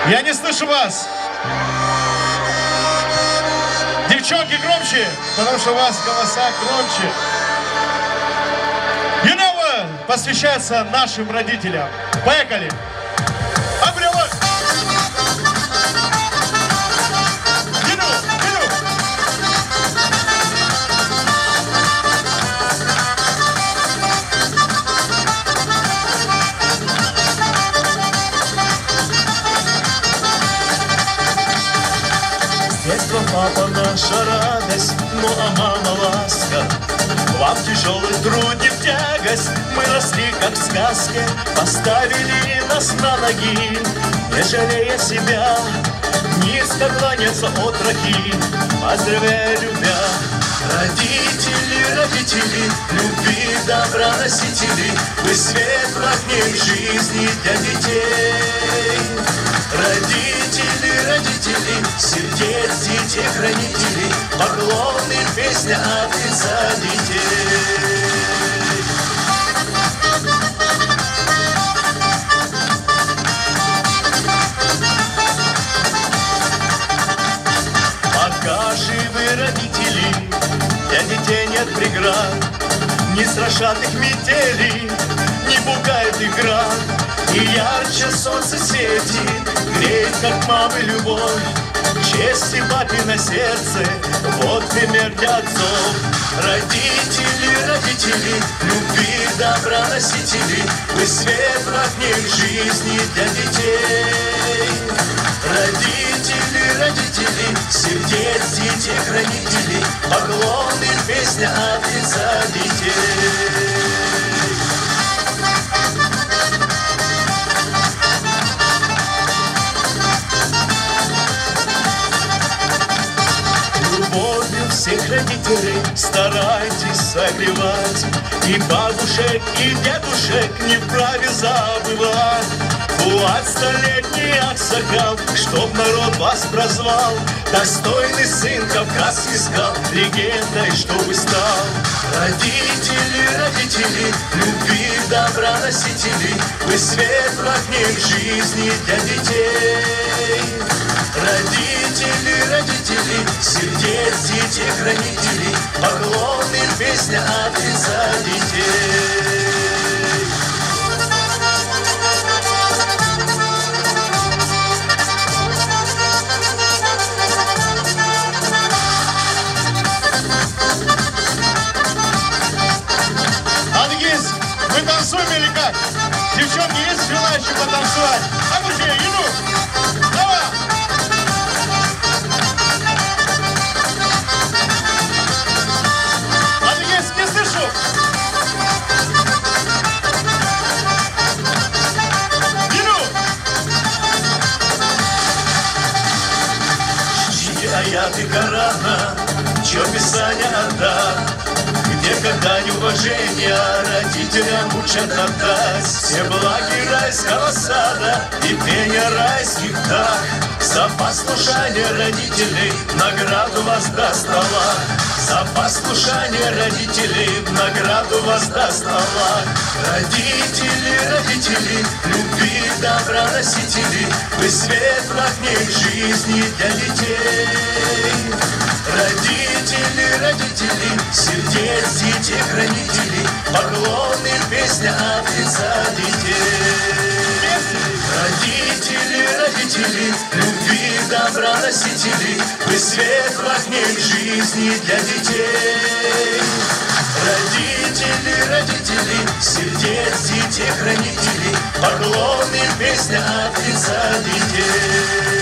Я не слышу вас. Девчонки, громче, потому что у вас голоса громче. You know what? Посвящается нашим родителям. Поехали. Обрело. Детство, папа, наша радость, ну а мама ласка. Вам тяжелый труде в тягость, мы росли как в сказке. Поставили нас на ноги, не жалея себя, низко кланяться отроки, поздравляя любя. Родители, родители, любви, добра носители, вы свет в огне жизни для детей. Родители, родители, сердец, дети, хранители, поклоны, песня от лица детей. Пока живы родители, для детей нет преград, не страшат их метели, не пугает игра. И ярче солнце светит, греет, как мамы, любовь, честь и папино сердце, вот пример для отцов. Родители, родители, любви, добра носители, вы свет в огне жизни для детей. Родители, родители, сердец, дети, хранители, поклоны, песня от лица детей. Любовью всех родителей старайтесь согревать, и бабушек, и дедушек не вправе забывать. Фуат столетний аксакал, чтоб народ вас прозвал, достойный сын кавказский скал, легендой, чтобы стал. Родители, родители, любви, добра носители, вы свет в огне жизни для детей. Родители, родители, сердец, дети, хранители, поклоны, песня от лица детей. Адыгейс, мы танцуем или как? Девчонки, есть желающие потанцевать? Агужи, Юну, давай! Адыгейс, не слышу! Юну! Аяты Корана, чё Писание отдать, где когда неуважение родителям учат отдать. Все благи райского сада и пение райских дах, за послушание родителей награду воздаст Аллах. За послушание родителей награду воздаст Аллах. Родители, родители, любви, добра носители, вы свет в огне жизни для детей. Родители, родители, сердец, дети, хранители, поклоны, песня от лица детей. Родители, родители, любви, добра носители, вы свет в огне жизни для детей. Родители, родители, сердец, дети, хранители, поклоны, песня от лица детей.